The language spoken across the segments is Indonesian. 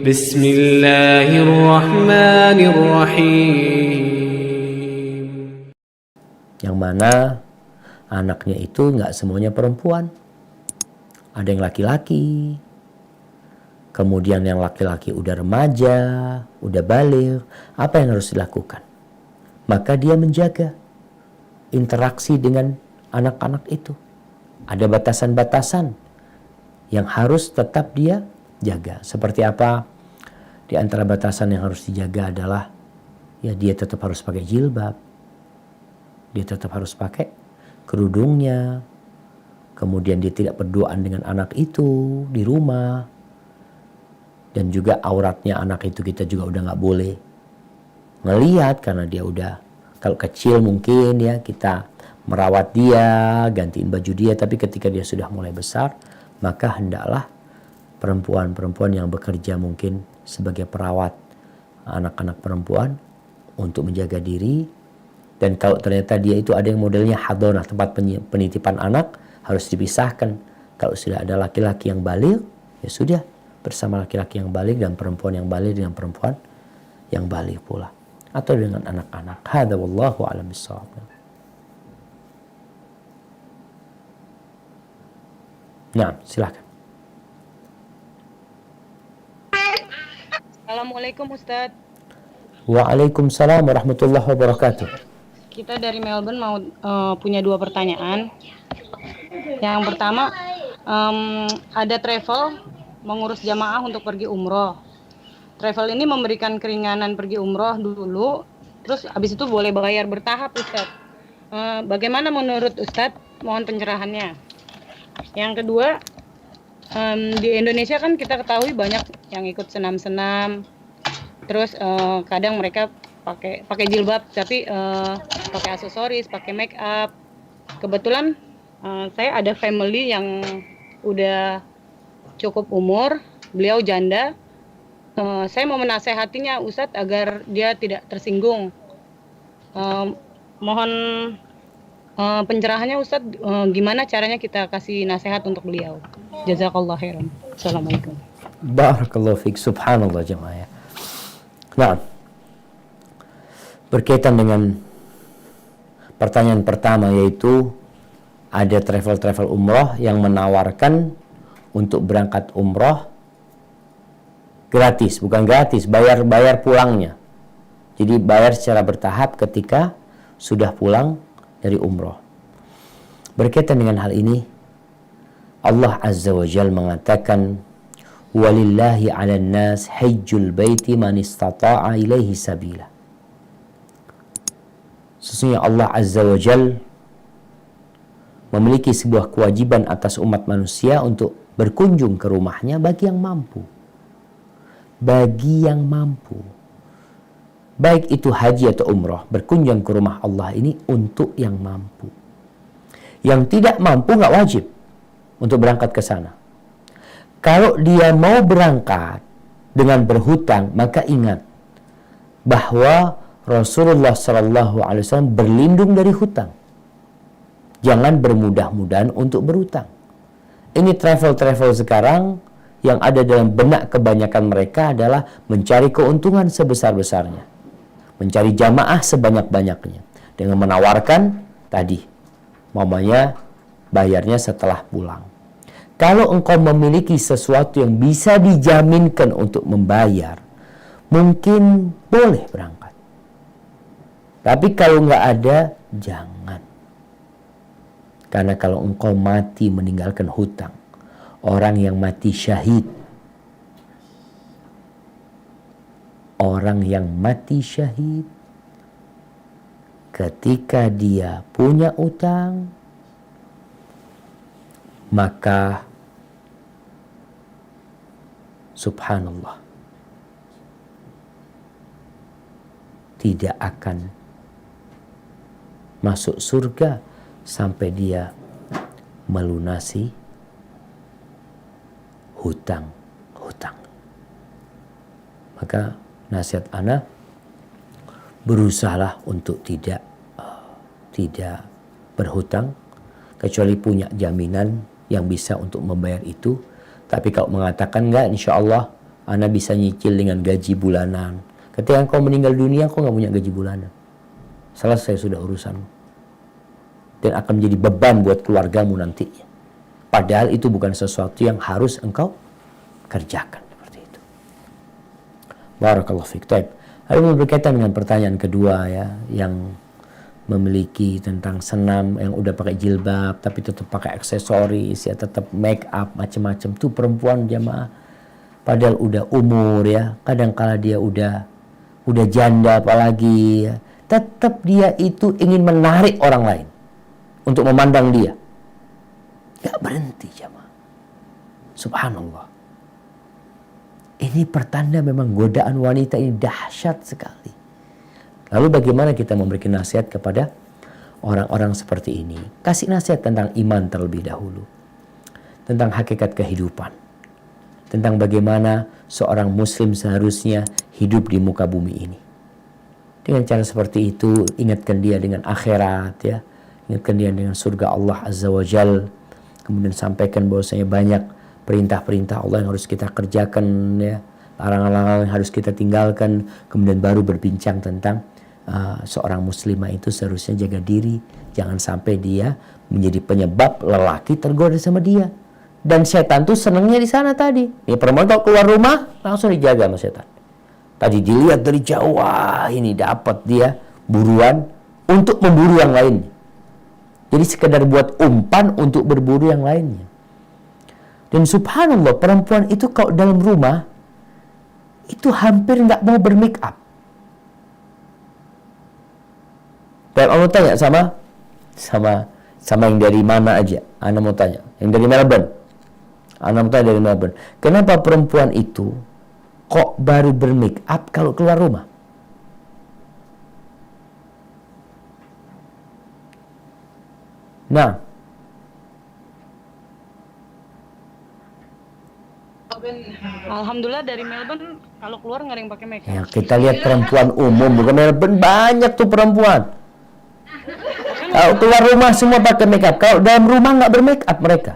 Bismillahirrahmanirrahim. Yang mana anaknya itu nggak semuanya perempuan. Ada yang laki-laki. Kemudian yang laki-laki udah remaja, udah baligh. Apa yang harus dilakukan? Maka dia menjaga interaksi dengan anak-anak itu. Ada batasan-batasan yang harus tetap dia jaga. Seperti apa? Di antara batasan yang harus dijaga adalah ya dia tetap harus pakai jilbab. Dia tetap harus pakai kerudungnya. Kemudian dia tidak berduaan dengan anak itu di rumah. Dan juga auratnya anak itu kita juga udah nggak boleh ngelihat karena dia udah, kalau kecil mungkin ya kita merawat dia, gantiin baju dia. Tapi ketika dia sudah mulai besar, maka hendaklah perempuan-perempuan yang bekerja mungkin sebagai perawat anak-anak perempuan untuk menjaga diri. Dan kalau ternyata dia itu ada yang modelnya hadonah, tempat penitipan anak, harus dipisahkan. Kalau sudah ada laki-laki yang baligh, ya sudah bersama laki-laki yang baligh dan perempuan yang baligh dengan perempuan yang baligh pula. Atau dengan anak-anak. Hadza wallahu a'lam bissawab. Nah, silakan. Assalamualaikum Ustadz. Waalaikumsalam warahmatullahi wabarakatuh. Kita dari Melbourne mau punya 2 pertanyaan. Yang pertama, ada travel mengurus jamaah untuk pergi umroh. Travel ini memberikan keringanan pergi umroh dulu, terus habis itu boleh bayar bertahap Ustadz. Bagaimana menurut Ustadz? Mohon pencerahannya. Yang kedua, di Indonesia kan kita ketahui banyak yang ikut senam-senam, terus kadang mereka pakai jilbab tapi pakai aksesoris, pakai make up. Kebetulan saya ada family yang udah cukup umur, beliau janda. Saya mau menasehatinya Ustadz agar dia tidak tersinggung. Mohon pencerahannya Ustadz, gimana caranya kita kasih nasihat untuk beliau. Jazakallah khairan. Assalamualaikum. Barakallahu fiik. Subhanallah jemaah. Nah, berkaitan dengan pertanyaan pertama, yaitu ada travel umroh yang menawarkan untuk berangkat umroh gratis, bukan gratis, bayar pulangnya. Jadi bayar secara bertahap ketika sudah pulang dari umroh. Berkaitan dengan hal ini, Allah Azza wa Jalla mengatakan, walillahi 'alan nas hajjul baiti man istata'a ilaihi sabila. Sesungguhnya Allah Azza wa Jalla memiliki sebuah kewajiban atas umat manusia untuk berkunjung ke rumahnya bagi yang mampu. Bagi yang mampu. Baik itu haji atau umroh, berkunjung ke rumah Allah ini untuk yang mampu. Yang tidak mampu nggak wajib untuk berangkat ke sana. Kalau dia mau berangkat dengan berhutang, maka ingat bahwa Rasulullah SAW berlindung dari hutang. Jangan bermudah-mudahan untuk berhutang. Ini travel sekarang yang ada dalam benak kebanyakan mereka adalah mencari keuntungan sebesar-besarnya. Mencari jamaah sebanyak-banyaknya. Dengan menawarkan tadi, mamanya bayarnya setelah pulang. Kalau engkau memiliki sesuatu yang bisa dijaminkan untuk membayar, mungkin boleh berangkat. Tapi kalau nggak ada, jangan. Karena kalau engkau mati meninggalkan hutang, orang yang mati syahid, orang yang mati syahid, ketika dia punya utang, maka subhanallah, tidak akan masuk surga sampai dia melunasi hutang. Maka nasihat ana, berusahalah untuk tidak berhutang kecuali punya jaminan yang bisa untuk membayar itu. Tapi kalau mengatakan enggak, insya Allah Ana bisa nyicil dengan gaji bulanan. Ketika engkau meninggal dunia, engkau nggak punya gaji bulanan. Selesai sudah urusanmu. Dan akan menjadi beban buat keluargamu nantinya. Padahal itu bukan sesuatu yang harus engkau kerjakan. Seperti itu. Barakallahu fiik. Lalu berkaitan dengan pertanyaan kedua ya, yang memiliki tentang senam yang udah pakai jilbab tapi tetap pakai aksesoris ya, tetap make up macam-macam tuh perempuan jamaah, padahal udah umur ya, kadang kala dia udah janda apalagi ya, tetap dia itu ingin menarik orang lain untuk memandang dia, gak berhenti jamaah. Subhanallah, ini pertanda memang godaan wanita ini dahsyat sekali. Lalu bagaimana kita memberikan nasihat kepada orang-orang seperti ini? Kasih nasihat tentang iman terlebih dahulu. Tentang hakikat kehidupan. Tentang bagaimana seorang muslim seharusnya hidup di muka bumi ini. Dengan cara seperti itu, ingatkan dia dengan akhirat ya. Ingatkan dia dengan surga Allah Azza wa Jal. Kemudian sampaikan bahwasanya banyak perintah-perintah Allah yang harus kita kerjakan ya. Larangan-larangan yang harus kita tinggalkan. Kemudian baru berbincang tentang seorang muslimah itu seharusnya jaga diri, jangan sampai dia menjadi penyebab lelaki tergoda sama dia. Dan setan tuh senangnya di sana tadi. Ini perempuan kalau keluar rumah langsung dijaga sama setan. Tadi dilihat dari jauh, wah ini dapat dia buruan untuk memburu yang lainnya. Jadi sekedar buat umpan untuk berburu yang lainnya. Dan subhanallah, perempuan itu kalau dalam rumah itu hampir nggak mau bermake up. Dan Allah tanya sama yang dari mana aja. Ana mau tanya, yang dari Melbourne. Ana mau tanya dari Melbourne. Kenapa perempuan itu kok baru bermake up kalau keluar rumah? Nah, Alhamdulillah dari Melbourne kalau keluar nggak ada yang pakai make up. ya kita lihat perempuan umum, bukan Melbourne, banyak tuh perempuan. Kalau keluar rumah semua pakai make up. Kalau dalam rumah nggak bermake up mereka.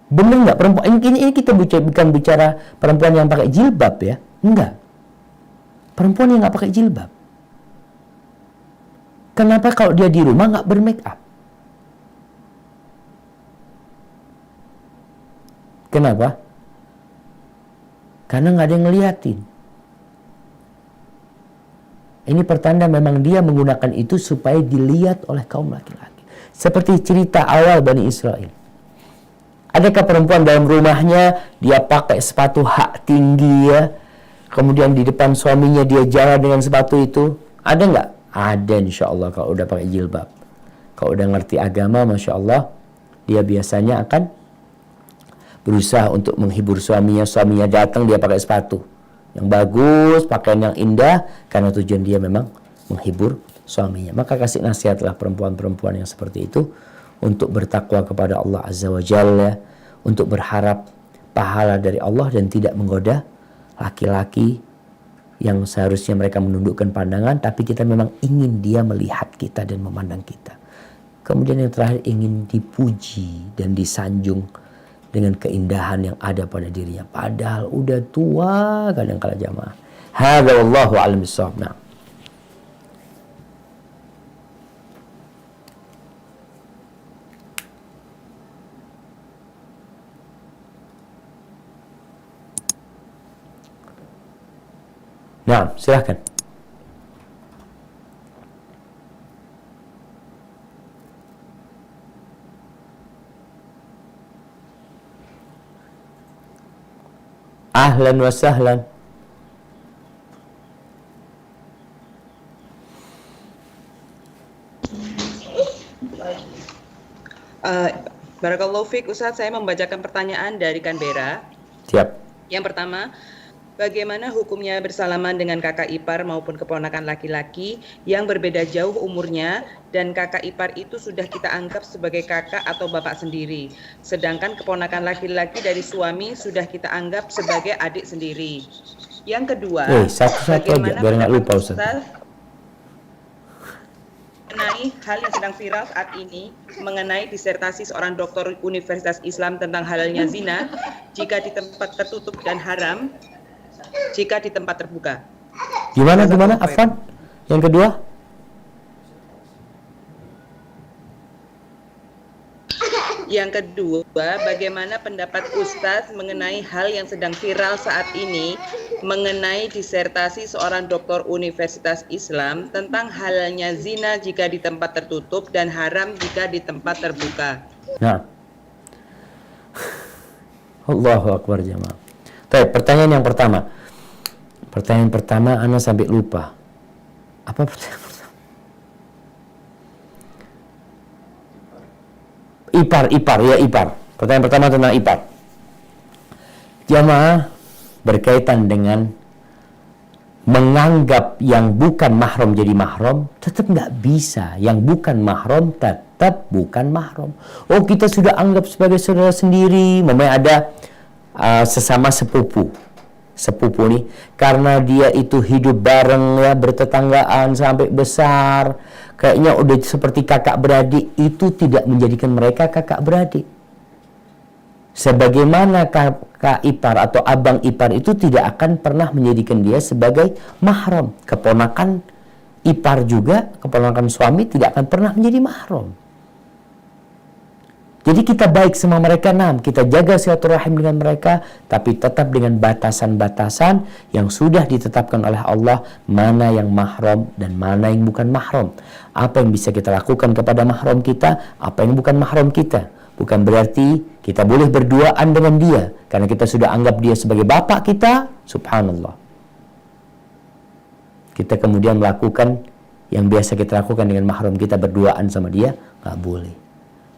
Bener nggak perempuan? Ini kita bukan bicara perempuan yang pakai jilbab ya. Enggak. Perempuan yang nggak pakai jilbab. Kenapa kalau dia di rumah nggak bermake up? Kenapa? Karena nggak ada yang ngeliatin. Ini pertanda memang dia menggunakan itu supaya dilihat oleh kaum laki-laki. Seperti cerita awal Bani Israel. Adakah perempuan dalam rumahnya dia pakai sepatu hak tinggi ya, kemudian di depan suaminya dia jalan dengan sepatu itu? Ada nggak? Ada insya Allah kalau udah pakai jilbab. Kalau udah ngerti agama, masya Allah, dia biasanya akan berusaha untuk menghibur suaminya. Suaminya datang dia pakai sepatu yang bagus, pakaian yang indah, karena tujuan dia memang menghibur suaminya. Maka kasih nasihatlah perempuan-perempuan yang seperti itu untuk bertakwa kepada Allah Azza wa Jalla, untuk berharap pahala dari Allah dan tidak menggoda laki-laki yang seharusnya mereka menundukkan pandangan, tapi kita memang ingin dia melihat kita dan memandang kita. Kemudian yang terakhir, ingin dipuji dan disanjung dengan keindahan yang ada pada dirinya. Padahal udah tua kadang-kala jamaah. Hadza wallahu a'lam bissawab. Nah, silahkan. Ahlan wa sahlan. Barakallahu fiik, Ustaz, saya membacakan pertanyaan dari Canberra. Siap. Yang pertama, bagaimana hukumnya bersalaman dengan kakak ipar maupun keponakan laki-laki yang berbeda jauh umurnya dan kakak ipar itu sudah kita anggap sebagai kakak atau bapak sendiri, sedangkan keponakan laki-laki dari suami sudah kita anggap sebagai adik sendiri. Yang kedua, satu-satu aja biar nggak lupa Ustaz. mengenai hal yang sedang viral saat ini, mengenai disertasi seorang doktor Universitas Islam tentang halalnya zina jika di tempat tertutup dan haram jika di tempat terbuka. Gimana Afwan? Yang kedua? Yang kedua, bagaimana pendapat Ustadz mengenai hal yang sedang viral saat ini mengenai disertasi seorang doktor Universitas Islam tentang halalnya zina jika di tempat tertutup dan haram jika di tempat terbuka. Nah, Allahu Akbar jamaah. Pertanyaan yang pertama. Pertanyaan pertama Ana sampai lupa. Apa pertanyaan pertama? Ipar. Pertanyaan pertama tentang ipar. Jamaah, berkaitan dengan menganggap yang bukan mahram jadi mahram, tetap nggak bisa. Yang bukan mahram tetap bukan mahram. Oh, kita sudah anggap sebagai saudara sendiri. Memang ada sesama sepupu nih, karena dia itu hidup bareng ya, bertetanggaan sampai besar, kayaknya udah seperti kakak beradik, itu tidak menjadikan mereka kakak beradik. Sebagaimana kakak ipar atau abang ipar itu tidak akan pernah menjadikan dia sebagai mahram. Keponakan ipar juga, keponakan suami tidak akan pernah menjadi mahram. Jadi kita baik sama mereka, kita jaga silaturahim dengan mereka, tapi tetap dengan batasan-batasan yang sudah ditetapkan oleh Allah, mana yang mahram dan mana yang bukan mahram. Apa yang bisa kita lakukan kepada mahram kita, apa yang bukan mahram kita. Bukan berarti kita boleh berduaan dengan dia, karena kita sudah anggap dia sebagai bapak kita, subhanallah. Kita kemudian melakukan yang biasa kita lakukan dengan mahram kita, berduaan sama dia, nggak boleh.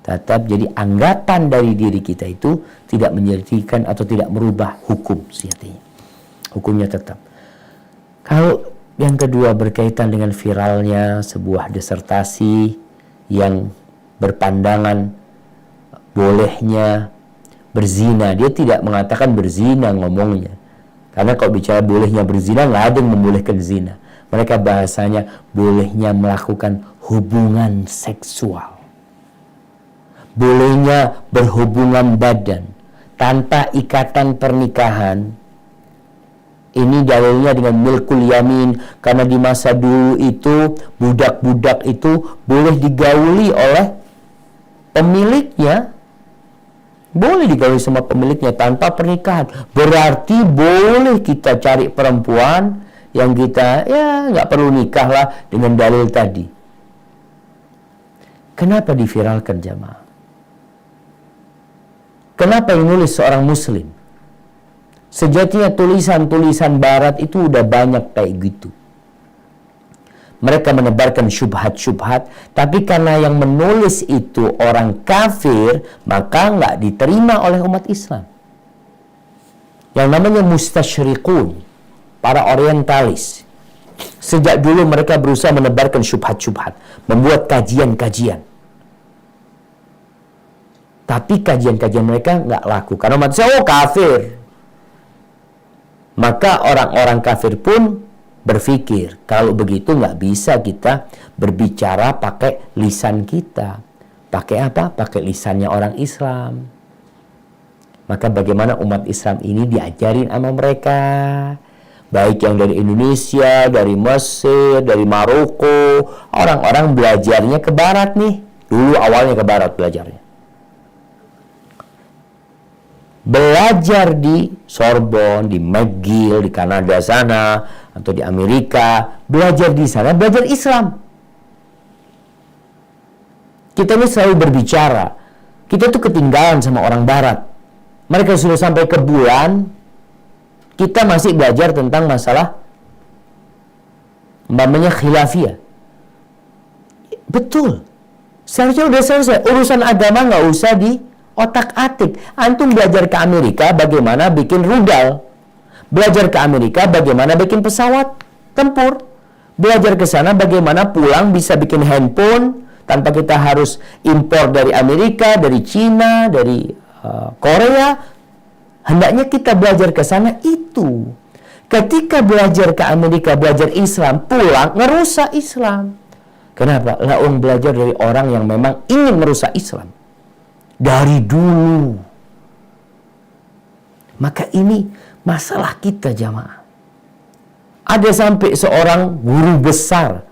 Tetap jadi anggapan dari diri kita itu tidak menjadikan atau tidak merubah hukum sejatinya. Hukumnya tetap. Kalau yang kedua berkaitan dengan viralnya sebuah disertasi yang berpandangan bolehnya berzina. Dia tidak mengatakan berzina ngomongnya. Karena kalau bicara bolehnya berzina, nggak ada yang membolehkan zina. Mereka bahasanya bolehnya melakukan hubungan seksual. Bolehnya berhubungan badan tanpa ikatan pernikahan. Ini dalilnya dengan milkul yamin, karena di masa dulu itu budak-budak itu boleh digauli oleh pemiliknya. Boleh digauli sama pemiliknya tanpa pernikahan. Berarti boleh kita cari perempuan yang kita nggak perlu nikah lah dengan dalil tadi. Kenapa diviralkan jamaah? Kenapa yang nulis seorang muslim? Sejatinya tulisan-tulisan barat itu udah banyak kayak gitu. Mereka menebarkan syubhat-syubhat, tapi karena yang menulis itu orang kafir, maka nggak diterima oleh umat Islam. Yang namanya mustasyriqun, para orientalis. Sejak dulu mereka berusaha menebarkan syubhat-syubhat, membuat kajian-kajian. Tapi kajian-kajian mereka nggak laku. Karena umat Islam, kafir. Maka orang-orang kafir pun berpikir, kalau begitu nggak bisa kita berbicara pakai lisan kita. Pakai apa? Pakai lisannya orang Islam. Maka bagaimana umat Islam ini diajarin sama mereka? Baik yang dari Indonesia, dari Mesir, dari Maroko. Orang-orang belajarnya ke barat nih. Dulu awalnya ke barat belajarnya. Belajar di Sorbonne, di McGill, di Kanada sana, atau di Amerika, belajar di sana, belajar Islam. Kita ini selalu berbicara, kita tuh ketinggalan sama orang Barat. Mereka sudah sampai ke bulan, kita masih belajar tentang masalah namanya khilafiyah. Betul, seharusnya udah selesai. Urusan agama nggak usah di otak-atik. Antum belajar ke Amerika bagaimana bikin rudal. Belajar ke Amerika bagaimana bikin pesawat tempur. Belajar ke sana bagaimana pulang bisa bikin handphone tanpa kita harus impor dari Amerika, dari Cina, dari Korea. Hendaknya kita belajar ke sana itu. Ketika belajar ke Amerika, belajar Islam, pulang ngerusak Islam. Kenapa? Laung belajar dari orang yang memang ingin merusak Islam dari dulu. Maka ini masalah kita jamaah. Ada sampai seorang guru besar